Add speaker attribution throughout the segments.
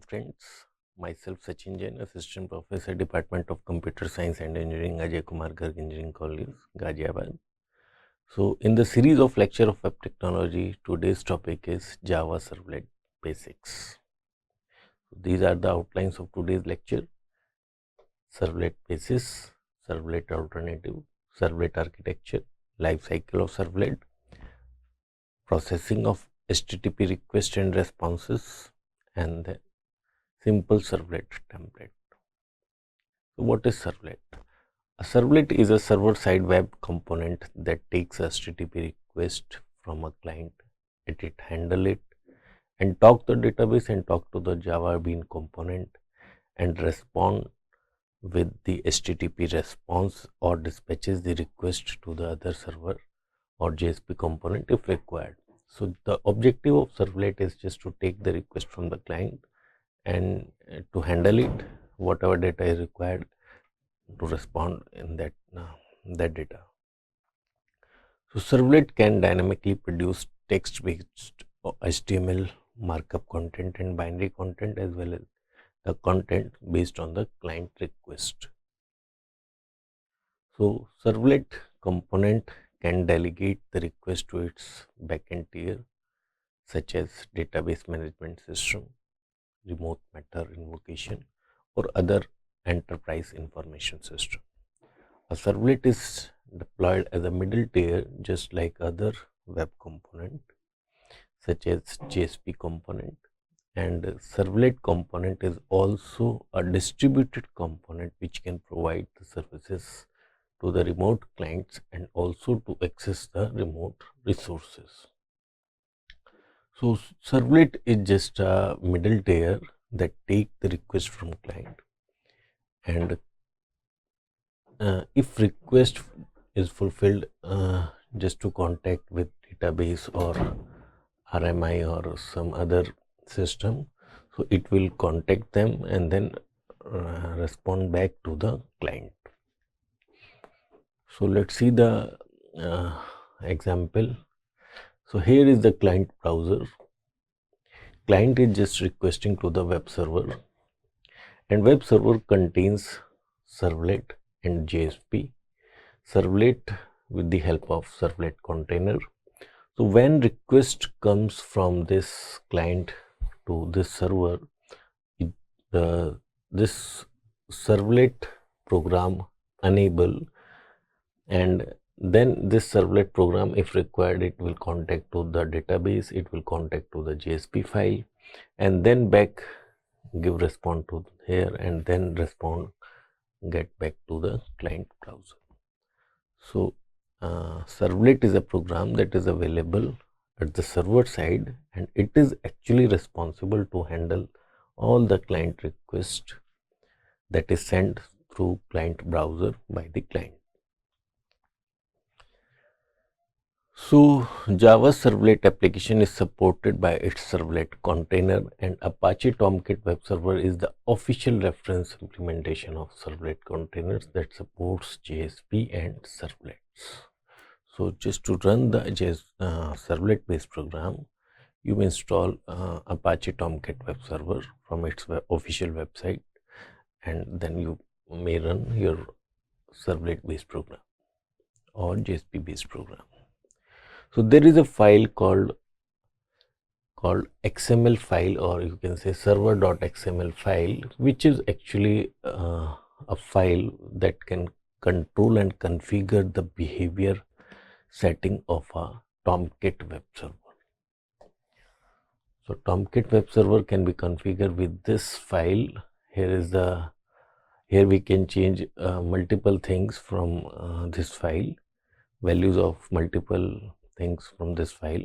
Speaker 1: friends. Myself Sachin Jain, Assistant Professor, Department of Computer Science and Engineering, Akgec Engineering College, Ghaziabad. So, in the series of lecture of web technology, today's topic is Java Servlet Basics. These are the outlines of today's lecture: Servlet Basis, Servlet Alternative, Servlet Architecture, Life Cycle of Servlet, Processing of HTTP requests and responses, and the simple servlet template. So what is servlet? A servlet is a server-side web component that takes a HTTP request from a client, it handle it, and talk to the database and talk to the Java Bean component and respond with the HTTP response or dispatches the request to the other server or JSP component if required. So the objective of servlet is just to take the request from the client and to handle it, whatever data is required to respond in that data. So servlet can dynamically produce text-based HTML markup content and binary content, as well as the content based on the client request. So servlet component can delegate the request to its backend tier, such as database management system, remote method invocation, or other enterprise information system. A servlet is deployed as a middle tier, just like other web component such as JSP component, and servlet component is also a distributed component which can provide the services to the remote clients and also to access the remote resources. So servlet is just a middle tier that take the request from client, and if request is fulfilled just to contact with database or RMI or some other system, so it will contact them and then respond back to the client. So let's see the example. So here is the client browser. Client is just requesting to the web server, and web server contains servlet and JSP. Servlet with the help of servlet container. So when request comes from this client to this server, this servlet program enable, and then this servlet program, if required, it will contact to the database, it will contact to the JSP file, and then back give response to here, and then respond get back to the client browser. So servlet is a program that is available at the server side, and it is actually responsible to handle all the client request that is sent through client browser by the client. So Java Servlet application is supported by its servlet container, and Apache Tomcat web server is the official reference implementation of servlet containers that supports JSP and servlets. So just to run the servlet based program, you may install Apache Tomcat web server from its official website, and then you may run your servlet based program or JSP based program. So there is a file called XML file, or you can say server.xml file, which is actually a file that can control and configure the behavior setting of a Tomcat web server. So Tomcat web server can be configured with this file. Here we can change multiple things from this file, values of multiple things from this file,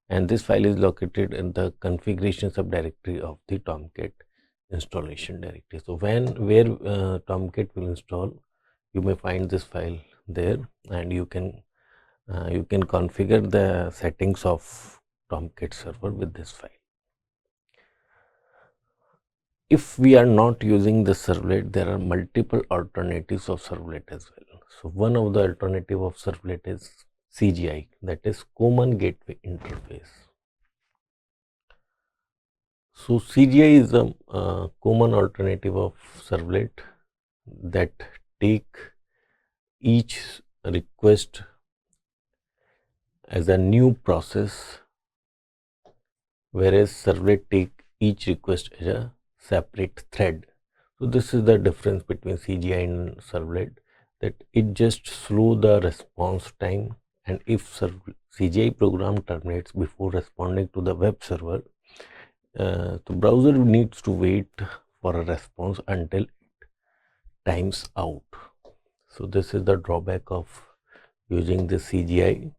Speaker 1: and this file is located in the configuration subdirectory of the Tomcat installation directory. So where Tomcat will install, you may find this file there, and you can configure the settings of Tomcat server with this file. If we are not using the servlet, there are multiple alternatives of servlet as well. So one of the alternative of servlet is CGI, that is Common Gateway Interface. So CGI is a common alternative of servlet that take each request as a new process, whereas servlet take each request as a separate thread. So this is the difference between CGI and servlet, that it just slow the response time, and if CGI program terminates before responding to the web server, the browser needs to wait for a response until it times out. So this is the drawback of using the CGI.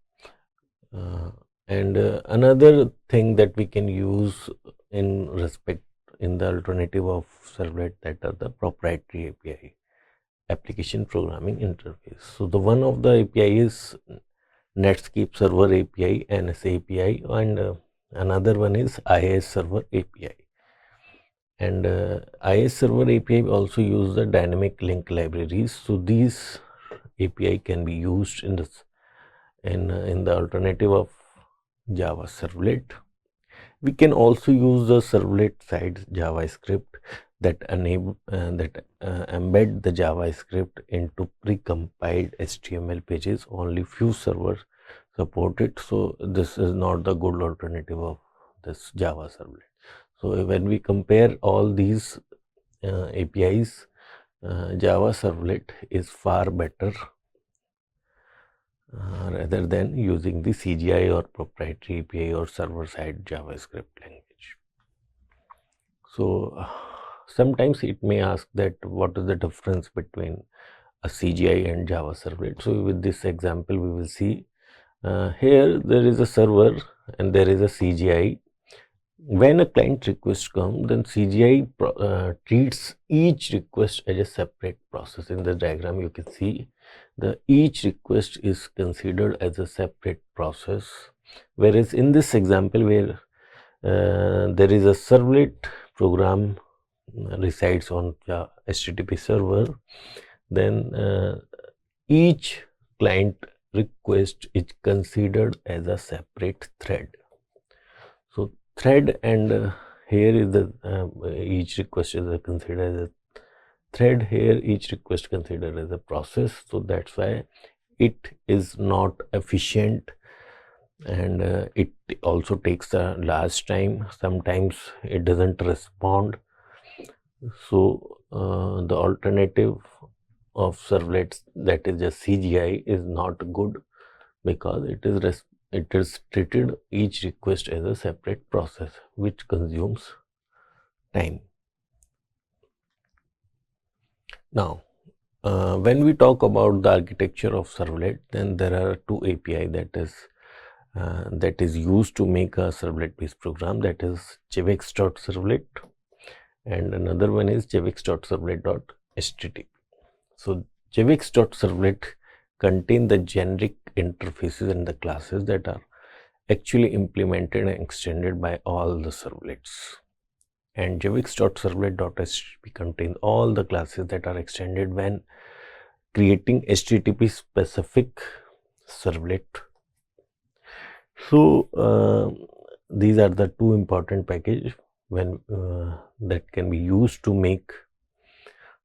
Speaker 1: And another thing that we can use in the alternative of servlet, that are the proprietary API, application programming interface. So the one of the API is Netscape Server API, NS API, and another one is IIS Server API. And IIS Server API also use the dynamic link libraries. So these API can be used in this in the alternative of Java Servlet. We can also use the servlet side JavaScript that embed the JavaScript into precompiled HTML pages. Only few servers support it, so this is not the good alternative of this Java Servlet. So when we compare all these APIs, Java Servlet is far better rather than using the CGI or proprietary API or server-side JavaScript language. So sometimes it may ask that what is the difference between a CGI and Java Servlet. So with this example, we will see here there is a server and there is a CGI. When a client request comes, then CGI treats each request as a separate process. In the diagram, you can see each request is considered as a separate process, whereas in this example where there is a servlet program resides on the HTTP server, then each client request is considered as a separate thread. So thread, and here is the each request is considered as a thread. Here each request considered as a process. So that's why it is not efficient, and it also takes a large time. Sometimes it doesn't respond. So the alternative of servlets, that is just CGI, is not good because it is treated each request as a separate process which consumes time. Now, when we talk about the architecture of servlet, then there are two API that is used to make a servlet-based program. That is javax.servlet, and another one is javax.servlet.http. So javax.servlet contain the generic interfaces and the classes that are actually implemented and extended by all the servlets, and javax.servlet.http contains all the classes that are extended when creating HTTP specific servlet. So these are the two important packages when that can be used to make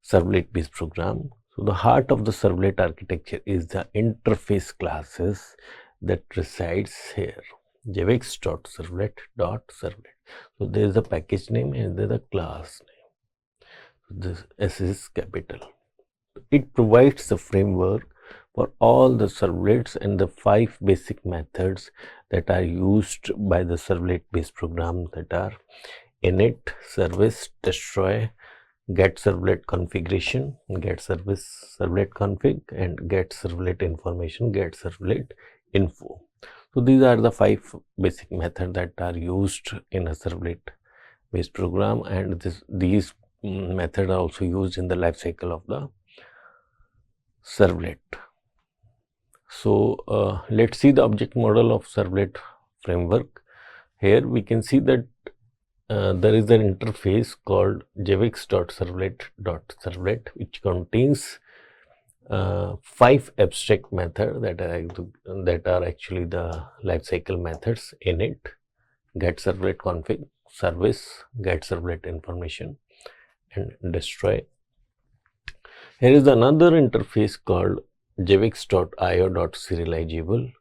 Speaker 1: servlet based program. So the heart of the servlet architecture is the interface classes that resides here, javax.servlet.servlet. So there is a package name and there is a class name. So this S is capital. It provides the framework for all the servlets and the 5 basic methods that are used by the servlet based program, that are init, service, destroy, get servlet configuration, get service servlet config, and get servlet information, get servlet info. So these are the 5 basic methods that are used in a servlet based program, and these methods are also used in the life cycle of the servlet. So let's see the object model of servlet framework. Here we can see that there is an interface called javax.servlet.servlet, which contains 5 abstract methods that are actually the lifecycle methods: init, get servlet config, service, get servlet information and destroy. Here is another interface called javix.io.serializable,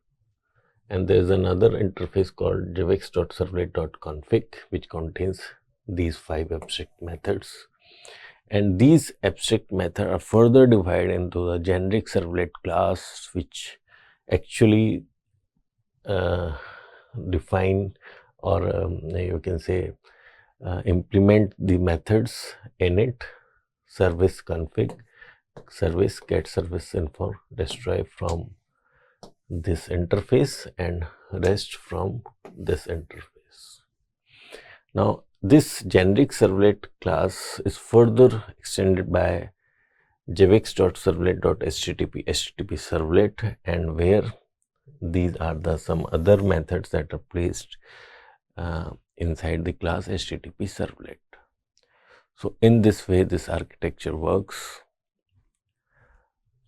Speaker 1: and there is another interface called javix.servlet.config, which contains these 5 abstract methods. And these abstract methods are further divided into the generic servlet class, which actually define or you can say implement the methods init, service config, service, get service info, destroy from this interface, and rest from this interface. Now this generic servlet class is further extended by javix.servlet.http servlet, and where these are the some other methods that are placed inside the class http servlet. So in this way this architecture works,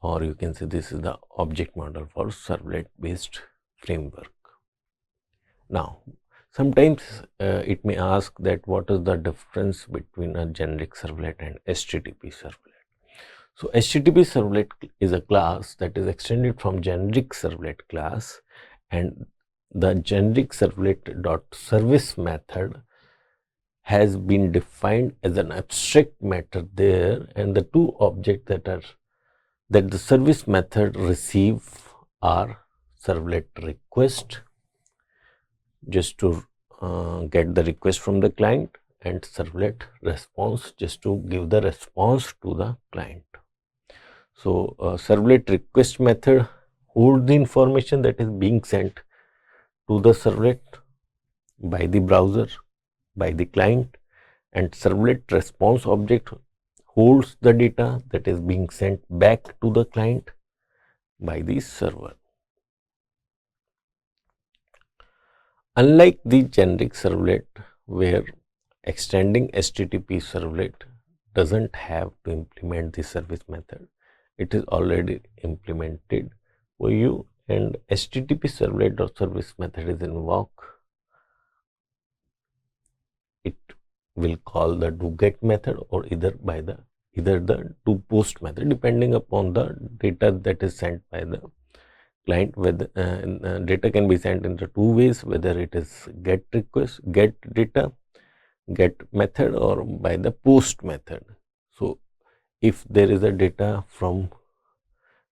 Speaker 1: or you can say this is the object model for servlet based framework. Now sometimes it may ask that what is the difference between a generic servlet and http servlet. So http servlet is a class that is extended from generic servlet class, and the generic servlet.service method has been defined as an abstract method there, and the two objects that the service method receive are servlet request, just to get the request from the client, and servlet response, just to give the response to the client. So servlet request method holds the information that is being sent to the servlet by the browser, by the client, and servlet response object holds the data that is being sent back to the client by the server. Unlike the generic servlet, where extending HTTP servlet doesn't have to implement the service method, it is already implemented for you, and HTTP servlet or service method is invoked. It will call the doGet method or either the doPost method, depending upon the data that is sent by the client. Whether data can be sent in the two ways, whether it is get request, get data, get method, or by the post method. So if there is a data from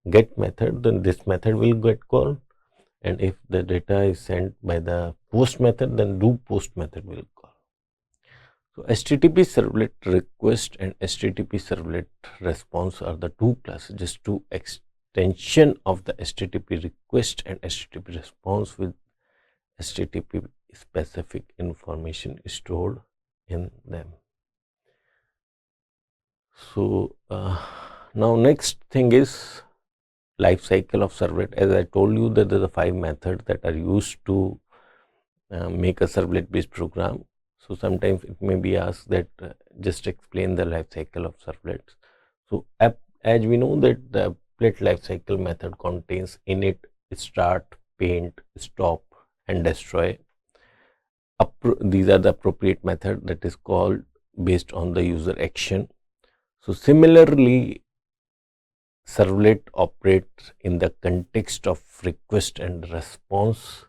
Speaker 1: get method, then this method will get called, and if the data is sent by the post method, then doPost method will call. So HTTP servlet request and HTTP servlet response are the two classes, just two extension of the HTTP request and HTTP response with HTTP specific information stored in them. So now next thing is life cycle of servlet. As I told you that there are 5 methods that are used to make a servlet based program. So sometimes it may be asked that just explain the life cycle of servlets. So as we know that the applet life cycle method contains init, start, paint, stop, and destroy. These are the appropriate method that is called based on the user action. So similarly, servlet operates in the context of request and response,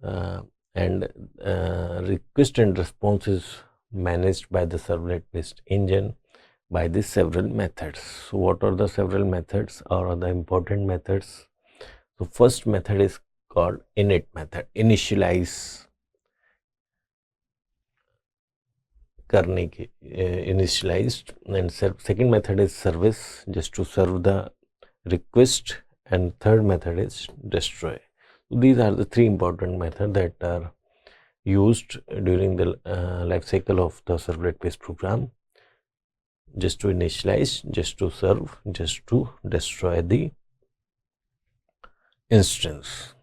Speaker 1: and request and response is managed by the servlet based engine by the several methods. So what are the several methods or the important methods? So first method is called init method, initialize करने के initialized, and second method is service, just to serve the request, and third method is destroy. So these are the 3 important methods that are used during the life cycle of the servlet based program, just to initialize, just to serve, just to destroy the instance.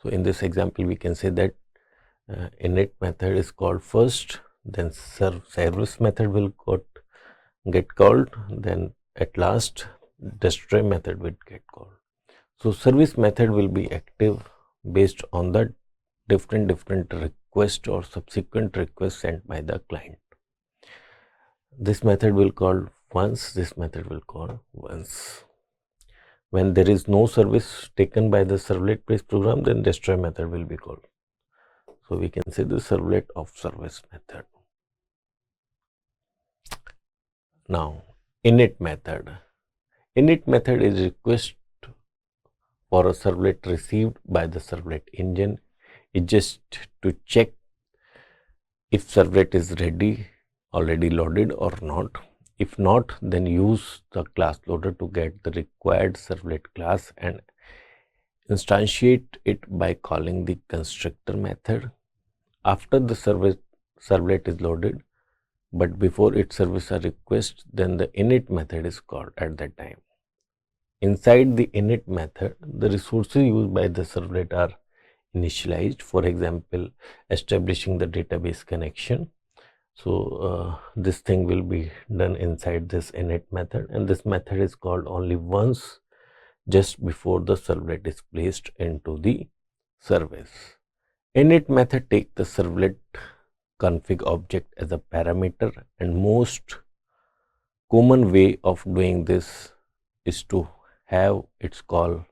Speaker 1: So in this example we can say that init method is called first, then service method will get called, then at last destroy method will get called. So service method will be active based on the different request or subsequent request sent by the client. This method will call once, this method will call once. When there is no service taken by the servlet based program, then destroy method will be called. So we can say the servlet of service method. Now init method. Init method is request for a servlet received by the servlet engine. It's just to check if servlet is already loaded or not. If not, then use the class loader to get the required servlet class and instantiate it by calling the constructor method. After the servlet is loaded, but before it serves a request, then the init method is called at that time. Inside the init method, the resources used by the servlet are initialized. For example, establishing the database connection. So this thing will be done inside this init method, and this method is called only once, just before the servlet is placed into the service. Init method takes the servlet config object as a parameter, and most common way of doing this is to have its call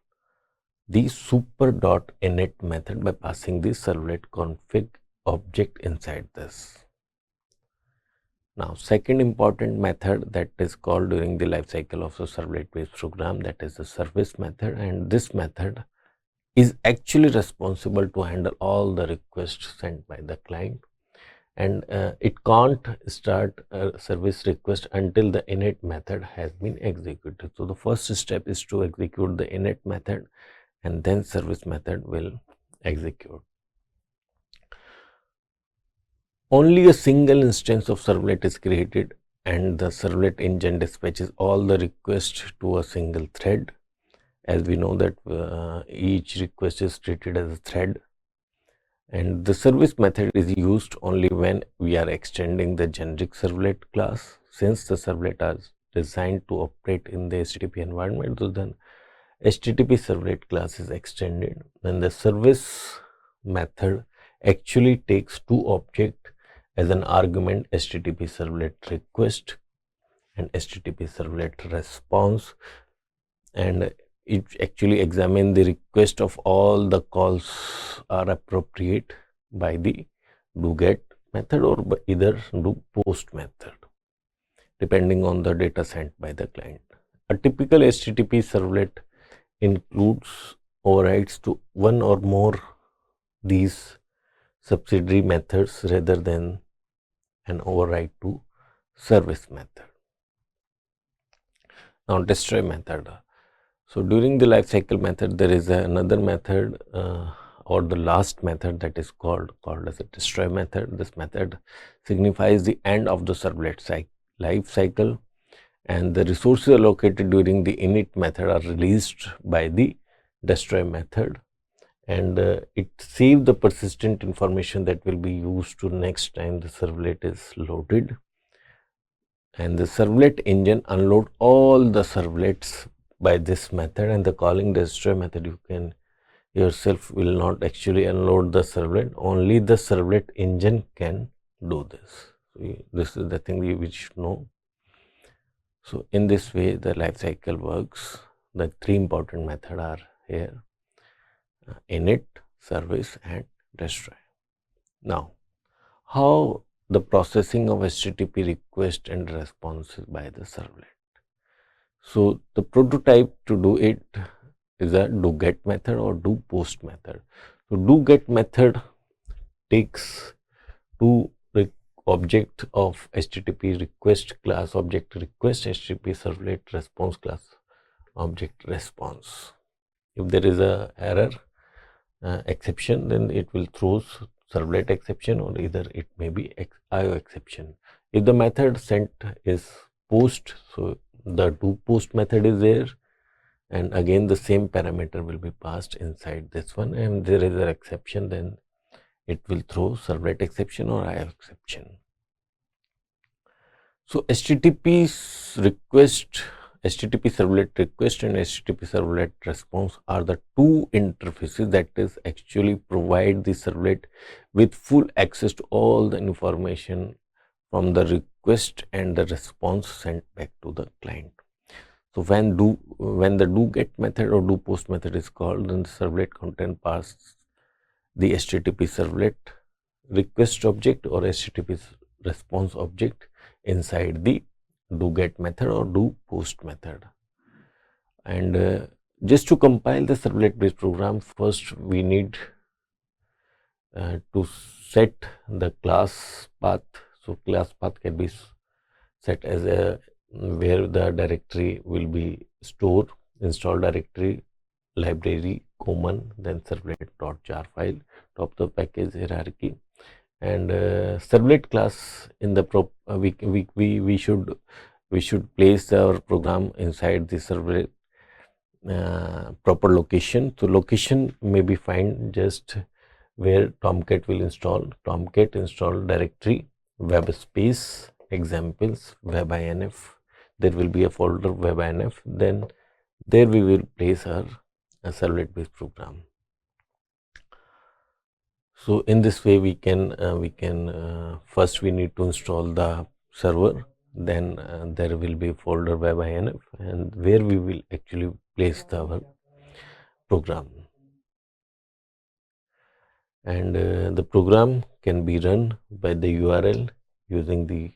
Speaker 1: the super.init method by passing the servlet config object inside this. Now, second important method that is called during the life cycle of the servlet based program, that is the service method, and this method is actually responsible to handle all the requests sent by the client, and it can't start a service request until the init method has been executed. So the first step is to execute the init method, and then service method will execute. Only a single instance of servlet is created, and the servlet engine dispatches all the requests to a single thread. As we know that each request is treated as a thread, and the service method is used only when we are extending the generic servlet class. Since the servlet is designed to operate in the HTTP environment, so then HTTP servlet class is extended, and the service method actually takes two objects as an argument, HTTP servlet request and HTTP servlet response, and it actually examines the request of all the calls are appropriate by the do get method or by either do post method, depending on the data sent by the client. A typical HTTP servlet includes overrides to one or more these subsidiary methods rather than an override to service method. Now destroy method. So during the lifecycle method, there is another method or the last method that is called as a destroy method. This method signifies the end of the servlet life cycle, and the resources allocated during the init method are released by the destroy method, and it saves the persistent information that will be used to next time the servlet is loaded. And the servlet engine unload all the servlets by this method, and the calling destroy method, you can yourself will not actually unload the servlet, only the servlet engine can do this. So this is the thing we should know. So in this way the life cycle works. The three important methods are here: init, service and destroy. Now, how the processing of HTTP request and responses by the servlet. So the prototype to do it is a do get method or do post method. So do get method takes two object of HTTP request class object request, HTTP servlet response class object response. If there is a error exception, then it will throw servlet exception, or either it may be IO exception. If the method sent is post, so the do post method is there, and again the same parameter will be passed inside this one, and there is an exception, then it will throw servlet exception or IO exception. So HTTP's request HTTP servlet request and HTTP servlet response are the two interfaces that is actually provide the servlet with full access to all the information from the request and the response sent back to the client. So when the do get method or do post method is called, then the servlet content passes the HTTP servlet request object or HTTP response object inside the do get method or do post method. And just to compile the servlet based program, first we need to set the class path. So class path can be set as a where the directory will be stored, install directory, library, common, then servlet.jar file, top the package hierarchy. And servlet class in the we should place our program inside the servlet proper location. So location may be find just where Tomcat will install. Tomcat install directory, web space, examples, webinf. There will be a folder webinf. Then there we will place our servlet based program. So in this way we can first we need to install the server, then there will be folder webinf, and where we will actually place our program. And the program can be run by the URL using the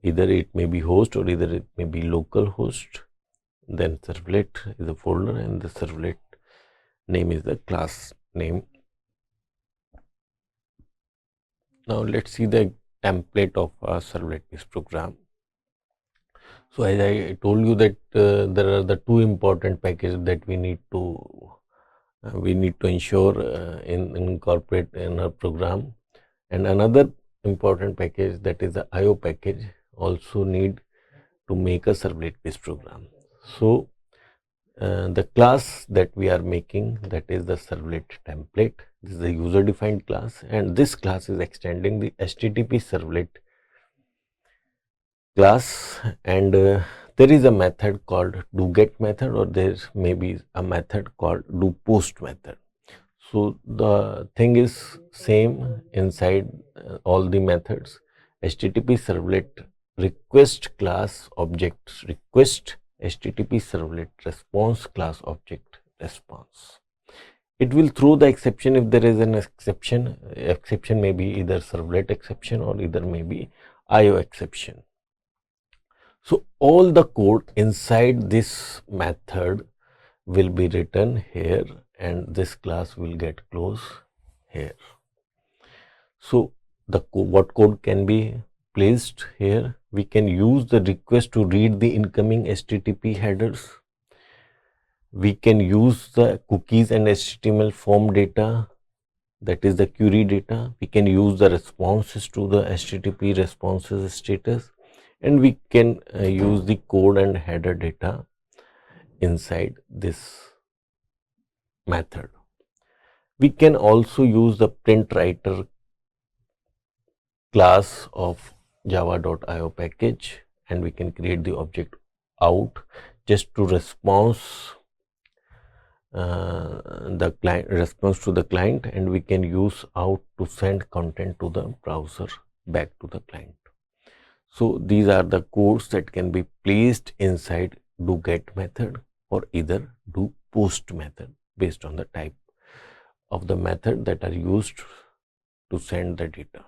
Speaker 1: either it may be host or either it may be local host. Then servlet is a folder and the servlet name is the class name. Now let's see the template of a servlet based program. So as I told you that there are the two important packages that we need to ensure incorporate in our program, and another important package, that is the IO package, also need to make a servlet based program. So the class that we are making, that is the servlet template. This is a user defined class, and this class is extending the HTTP servlet class, and there is a method called do get method, or there may be a method called do post method. So the thing is same inside all the methods. HTTP servlet request class object request, HTTP servlet response class object response. It will throw the exception if there is an exception. Exception may be either servlet exception or either may be IO exception. So all the code inside this method will be written here, and this class will get closed here. So what code can be placed here? We can use the request to read the incoming HTTP headers. We can use the cookies and HTML form data, that is the query data. We can use the responses to the HTTP responses status, and we can use the code and header data inside this method. We can also use the print writer class of java.io package, and we can create the object out just to response the client response to the client, and we can use out to send content to the browser back to the client. So these are the codes that can be placed inside do get method or either do post method based on the type of the method that are used to send the data.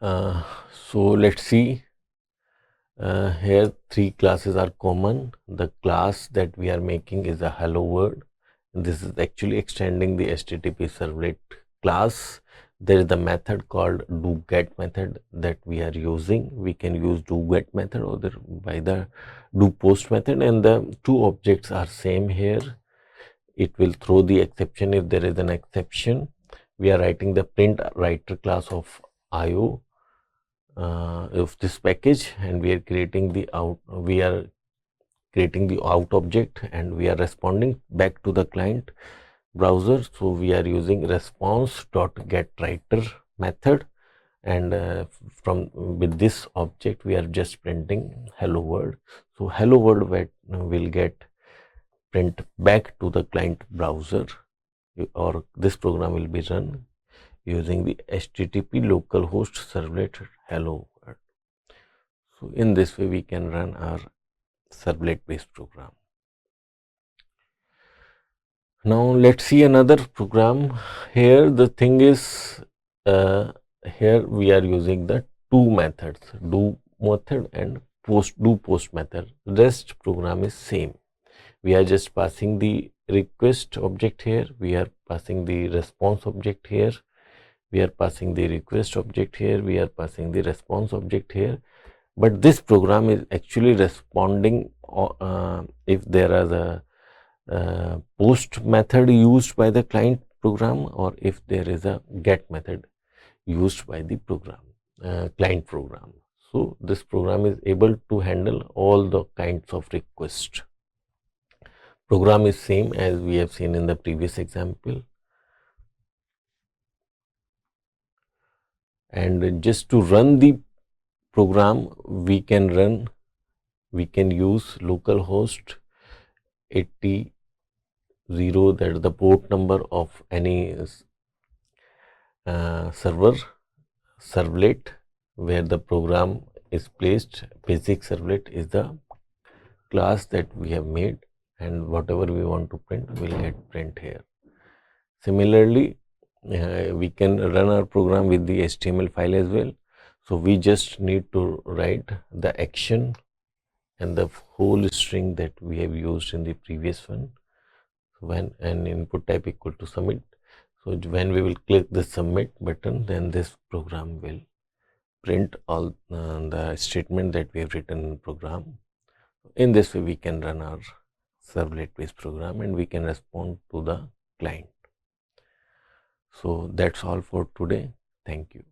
Speaker 1: So let's see. Here three classes are common. The class that we are making is a hello world. This is actually extending the HTTP servlet class. There is the method called do get method that we are using. We can use do get method or by the do post method, and the two objects are same here. It will throw the exception if there is an exception. We are writing the print writer class of IO of this package, and we are creating the out. We are creating the out object, and we are responding back to the client browser. So we are using response.getWriter method, and from with this object we are just printing hello world. So hello world will get print back to the client browser, or this program will be run using the HTTP localhost servlet hello world. So in this way we can run our servlet based program. Now let's see another program. Here the thing is, here we are using the two methods, do method and do post method. Rest program is same. We are just passing the request object here, we are passing the response object here, we are passing the request object here, we are passing the response object here. But this program is actually responding if there is a post method used by the client program, or if there is a get method used by the program client program. So this program is able to handle all the kinds of requests. Program is same as we have seen in the previous example, and just to run the program we can use localhost 80, that is the port number of any servlet where the program is placed. Basic servlet is the class that we have made, and whatever we want to print will get print here. Similarly, we can run our program with the HTML file as well. So we just need to write the action and the whole string that we have used in the previous one, when an input type equal to submit. So when we will click the submit button, then this program will print all the statement that we have written in the program. In this way we can run our servlet based program and we can respond to the client. So that's all for today. Thank you.